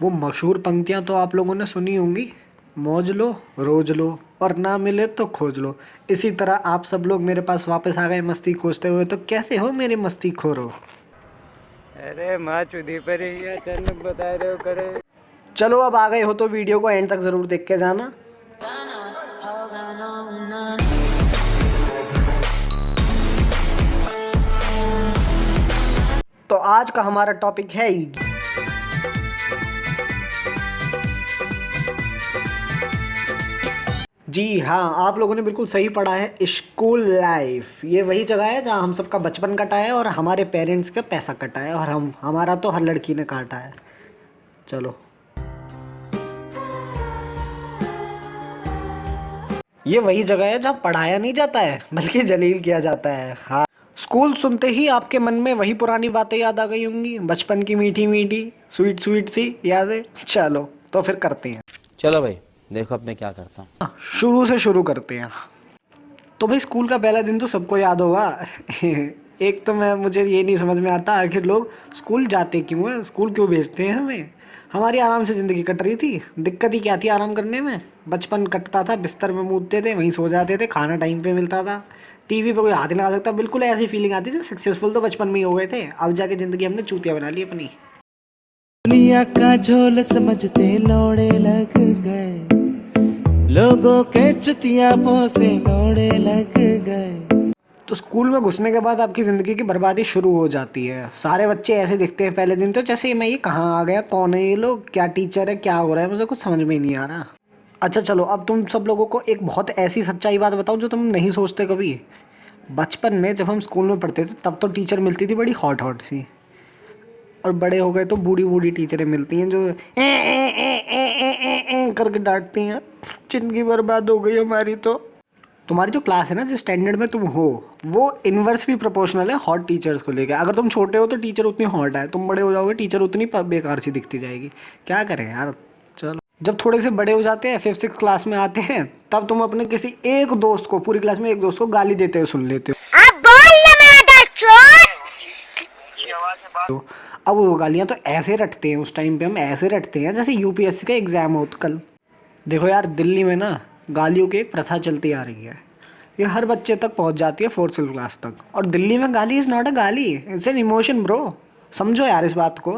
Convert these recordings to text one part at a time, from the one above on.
वो मशहूर पंक्तियाँ तो आप लोगों ने सुनी होंगी। मौज लो, रोज लो, और ना मिले तो खोज लो। इसी तरह आप सब लोग मेरे पास वापस आ गए मस्ती खोजते हुए। तो कैसे हो मेरे मस्ती खोरो? अरे माँ चुदी पर ही है, तेन बता रहे हो करे। चलो अब आ गए हो तो वीडियो को एंड तक ज़रूर देख के जाना। तो आज का हमारा टॉपिक है जी हाँ, आप लोगों ने बिल्कुल सही पढ़ा है। स्कूल लाइफ ये वही जगह है जहाँ हम सबका बचपन कटा है और हमारे पेरेंट्स का पैसा कटा है, और हमारा तो हर लड़की ने काटा है। चलो, ये वही जगह है जहाँ पढ़ाया नहीं जाता है बल्कि जलील किया जाता है। हाँ, स्कूल सुनते ही आपके मन में वही पुरानी बातें याद आ गई होंगी, बचपन की मीठी मीठी स्वीट स्वीट सी यादें। चलो तो फिर करते हैं। चलो भाई, देखो अब मैं क्या करता हूँ। शुरू से शुरू करते हैं। तो भाई स्कूल का पहला दिन तो सबको याद होगा। एक तो मुझे ये नहीं समझ में आता आखिर लोग स्कूल जाते क्यों हैं, स्कूल क्यों भेजते हैं हमें। हमारी आराम से ज़िंदगी कट रही थी, दिक्कत ही क्या थी आराम करने में। बचपन कटता था, बिस्तर में मूदते थे, वहीं सो जाते थे, खाना टाइम पे मिलता था, टीवी पे कोई हाथ नहीं लगा सकता। बिल्कुल ऐसी फीलिंग आती थी सक्सेसफुल तो बचपन में ही हो गए थे, अब जाके ज़िंदगी हमने चूतिया बना ली अपनी। दुनिया का झोल समझते लौड़े लग गए, लोगों के चुतियापों से लौड़े लग गए। तो स्कूल में घुसने के बाद आपकी ज़िंदगी की बर्बादी शुरू हो जाती है। सारे बच्चे ऐसे दिखते हैं पहले दिन तो, जैसे मैं ये कहाँ आ गया, कौन है ये लोग, क्या टीचर है, क्या हो रहा है, मुझे कुछ समझ में ही नहीं आ रहा। अच्छा चलो, अब तुम सब लोगों को एक बहुत ऐसी सच्चाई बात बताऊँ जो तुम नहीं सोचते कभी। बचपन में जब हम स्कूल में पढ़ते थे तब तो टीचर मिलती थी बड़ी हॉट हॉट सी, और बड़े हो गए तो बूढ़ी बूढ़ी टीचरें मिलती हैं जो करके डांटती हैं। जिंदगी बर्बाद हो गई हमारी। तो तुम्हारी जो क्लास है ना, जिस स्टैंडर्ड में तुम हो, वो इन्वर्सली प्रोपोर्शनल है हॉट टीचर्स को लेकर। अगर तुम छोटे हो तो टीचर उतनी हॉट है, तुम बड़े हो जाओगे टीचर उतनी बेकार सी दिखती जाएगी। क्या करें यार। चलो, जब थोड़े से बड़े हो जाते हैं, 5th-6th क्लास में आते हैं, तब तुम अपने किसी एक दोस्त को, पूरी क्लास में एक दोस्त को गाली देते हुए सुन लेते हो। अब वो गालियाँ तो ऐसे रटते हैं, उस टाइम पे हम ऐसे रटते हैं जैसे यूपीएससी का एग्ज़ाम हो तो कल। देखो यार, दिल्ली में ना गालियों की एक प्रथा चलती आ रही है। ये हर बच्चे तक पहुंच जाती है 4th क्लास तक। और दिल्ली में गाली इज़ नॉट अ गाली, इट्स एन इमोशन ब्रो। समझो यार इस बात को।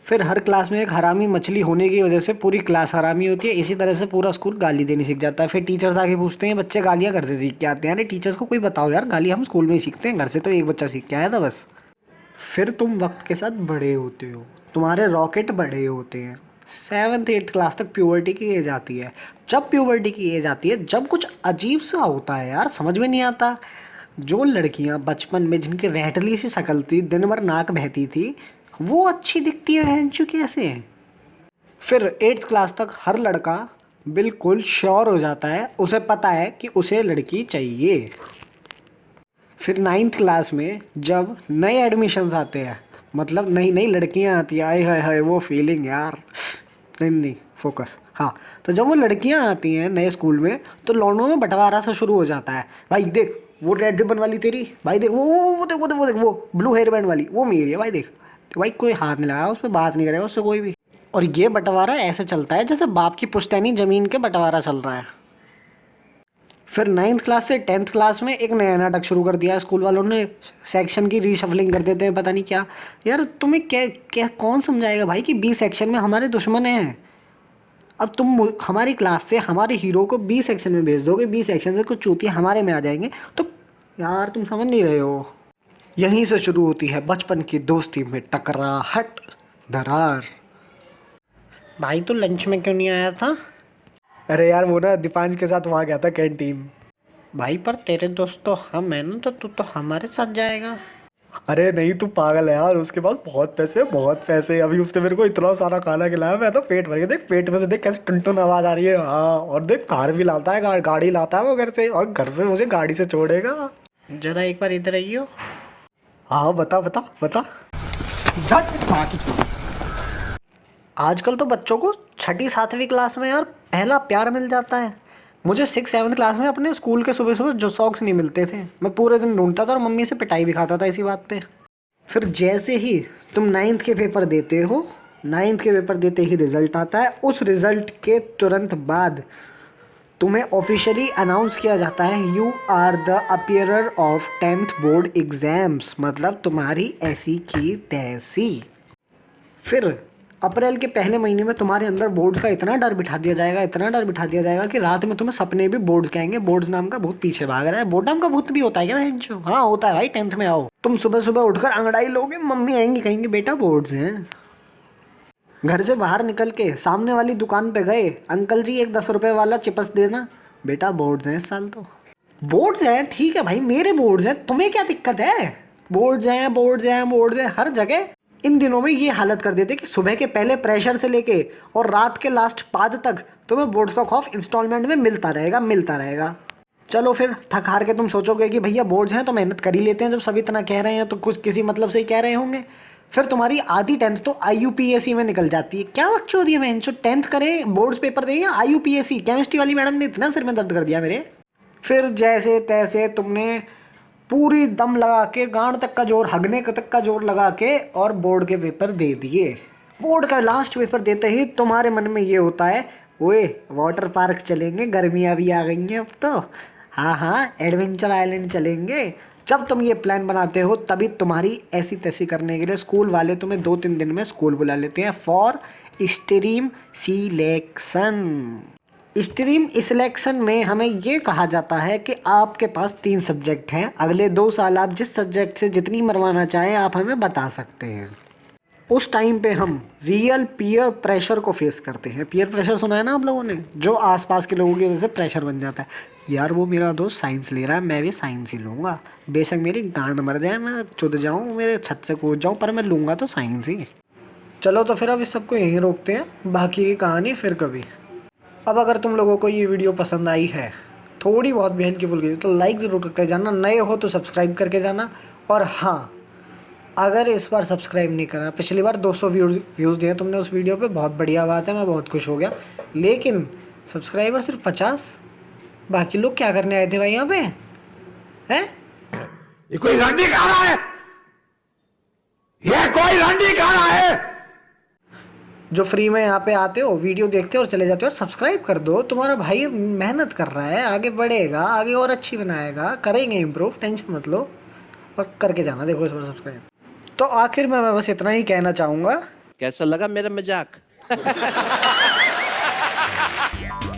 फिर हर क्लास में एक हरामी मछली होने की वजह से पूरी क्लास हरामी होती है। इसी तरह से पूरा स्कूल गाली देनी सीख जाता है। फिर टीचर्स आके पूछते हैं बच्चे गालियाँ घर से सीख के आते हैं। अरे टीचर्स को कोई बताओ यार, गाली हम स्कूल में ही सीखते हैं, घर से तो एक बच्चा सीख के आया था बस। फिर तुम वक्त के साथ बड़े होते हो, तुम्हारे रॉकेट बड़े होते हैं। 7th-8th क्लास तक प्यूबर्टी की एज आती है। जब प्यूबर्टी की एज आती है, जब कुछ अजीब सा होता है यार, समझ में नहीं आता। जो लड़कियां बचपन में जिनकी रैटली सी शक्ल थी, दिन भर नाक बहती थी, वो अच्छी दिखती है हैंचू कैसे। फिर 8th क्लास तक हर लड़का बिल्कुल श्योर हो जाता है, उसे पता है कि उसे लड़की चाहिए। फिर 9th क्लास में जब नए एडमिशन्स आते हैं, मतलब नई नई लड़कियां आती हैं, आए हाय हाय वो फीलिंग यार। नहीं फोकस। हाँ, तो जब वो लड़कियां आती हैं नए स्कूल में, तो लौंडों में बंटवारा सा शुरू हो जाता है। भाई देख वो रेड रिबन वाली तेरी, भाई देख वो देख वो ब्लू हेयर बैंड वाली वो मेरी है, भाई देख। तो भाई कोई हाथ नहीं लगाया उस पर, बात नहीं करेगा उससे कोई भी। और ये बंटवारा ऐसे चलता है जैसे बाप की पुश्तैनी ज़मीन के बंटवारा चल रहा है। फिर 9th क्लास से 10th क्लास में एक नया नाटक शुरू कर दिया स्कूल वालों ने। सेक्शन की रीशफलिंग कर देते हैं, पता नहीं क्या। यार तुम्हें क्या क्या कौन समझाएगा भाई कि बी सेक्शन में हमारे दुश्मन हैं। अब तुम हमारी क्लास से हमारे हीरो को बी सेक्शन में भेज दोगे, बी सेक्शन से कुछ चूतिया हमारे में आ जाएंगे, तो यार तुम समझ नहीं रहे हो। यहीं से शुरू होती है बचपन की दोस्ती में टकराहट, दरार। भाई तो लंच में क्यों नहीं आया था? अरे यार वो ना दीपांश के साथ वहाँ गया था कैंटीन। भाई पर तेरे दोस्त तो हम है ना, तो तू तो हमारे साथ जाएगा। अरे नहीं, तू पागल है यार, उसके पास बहुत पैसे, बहुत पैसे। अभी उसने मेरे को इतना सारा खाना खिलाया, मैं तो पेट भर गया। देख पेट में से देख कैसे टुन आवाज़ आ रही है। हाँ, और देख कार भी लाता है, गाड़ी लाता है वो घर से, और घर पे मुझे गाड़ी से छोड़ेगा। जरा एक बार इधर आइयो। हाँ बता बता बता। आजकल तो बच्चों को 6ठी-7वीं क्लास में यार पहला प्यार मिल जाता है। मुझे 6th-7th क्लास में अपने स्कूल के सुबह सुबह जो सॉक्स नहीं मिलते थे, मैं पूरे दिन ढूंढता था और मम्मी से पिटाई भी खाता था इसी बात पे। फिर जैसे ही तुम 9th के पेपर देते हो, 9th के पेपर देते ही रिजल्ट आता है। उस रिजल्ट के तुरंत बाद तुम्हें ऑफिशियली अनाउंस किया जाता है you are the appearer of 10th board exams, मतलब तुम्हारी ऐसी की तैसी। फिर अप्रैल के पहले महीने में तुम्हारे अंदर बोर्ड्स का इतना डर बिठा दिया जाएगा, इतना डर बिठा दिया जाएगा कि रात में तुम्हें सपने भी बोर्ड्स के आएंगे। बोर्ड्स नाम का भूत पीछे भाग रहा है। बोर्ड नाम का भूत भी होता है क्या बहनचोद? हाँ होता है भाई, 10th में आओ। तुम सुबह सुबह उठकर अंगड़ाई लोगे, मम्मी आएंगी कहेंगी बेटा बोर्ड्स हैं। घर से बाहर निकल के सामने वाली दुकान पे गए, अंकल जी एक 10 रुपए वाला चिपस देना, बेटा बोर्ड्स हैं इस साल तो। बोर्ड्स हैं ठीक है भाई, मेरे बोर्ड्स हैं, तुम्हें क्या दिक्कत है? बोर्ड्स हैं बोर्ड्स हैं बोर्ड्स हैं हर जगह। इन दिनों में ये हालत कर देते कि सुबह के पहले प्रेशर से लेके और रात के लास्ट 5 तक तुम्हें बोर्ड्स का खौफ इंस्टॉलमेंट में मिलता रहेगा। चलो फिर थक हार के तुम सोचोगे कि भैया बोर्ड्स हैं तो मेहनत कर ही लेते हैं, जब सभी इतना कह रहे हैं तो कुछ किसी मतलब से ही कह रहे होंगे। फिर तुम्हारी आधी 10th तो IUPAC में निकल जाती है। क्या वक्त हो रही है मैं 10th करें बोर्ड्स पेपर दें या IUPAC? केमिस्ट्री वाली मैडम ने इतना सिर में दर्द कर दिया मेरे। फिर जैसे तैसे तुमने पूरी दम लगा के गांड तक का जोर, हगने तक का जोर लगा के और बोर्ड के पेपर दे दिए। बोर्ड का लास्ट पेपर देते ही तुम्हारे मन में ये होता है, ओए वाटर पार्क चलेंगे, गर्मियाँ भी आ गई हैं अब तो, हाँ एडवेंचर आइलैंड चलेंगे। जब तुम ये प्लान बनाते हो तभी तुम्हारी ऐसी तैसी करने के लिए स्कूल वाले तुम्हें 2-3 दिन में स्कूल बुला लेते हैं for stream selection. Stream selection में हमें ये कहा जाता है कि आपके पास 3 सब्जेक्ट हैं, अगले 2 साल आप जिस सब्जेक्ट से जितनी मरवाना चाहें आप हमें बता सकते हैं। उस टाइम पे हम रियल पीयर प्रेशर को फेस करते हैं। पीयर प्रेशर सुना है ना आप लोगों ने, जो आसपास के लोगों की वजह से प्रेशर बन जाता है। यार वो मेरा दोस्त साइंस ले रहा है, मैं भी साइंस ही लूँगा, बेशक मेरी गांड मर जाए, मैं चुद जाऊँ, मेरे छत से कूद जाऊँ, पर मैं लूँगा तो साइंस ही। चलो तो फिर अब इस सबको यहीं रोकते हैं, बाकी की कहानी फिर कभी। अब अगर तुम लोगों को ये वीडियो पसंद आई है, थोड़ी बहुत भी हल्की फुल्की, तो लाइक ज़रूर करके जाना, नए हो तो सब्सक्राइब करके जाना। और हाँ, अगर इस बार सब्सक्राइब नहीं करा, पिछली बार 200 व्यूज़ दिए तुमने उस वीडियो पे, बहुत बढ़िया बात है, मैं बहुत खुश हो गया। लेकिन सब्सक्राइबर सिर्फ 50, बाकी लोग क्या करने आए थे भाई यहाँ पे हैं? ये कोई रंडी खा रहा है, ये कोई रंडी खा रहा है। जो फ्री में यहाँ पे आते हो, वीडियो देखते हो और चले जाते हो, और सब्सक्राइब कर दो। तुम्हारा भाई मेहनत कर रहा है, आगे बढ़ेगा, आगे और अच्छी बनाएगा, करेंगे इम्प्रूव, टेंशन मत लो, और करके जाना। देखो इस बार सब्सक्राइब। तो आखिर में मैं बस इतना ही कहना चाहूँगा, कैसा लगा मेरा मजाक?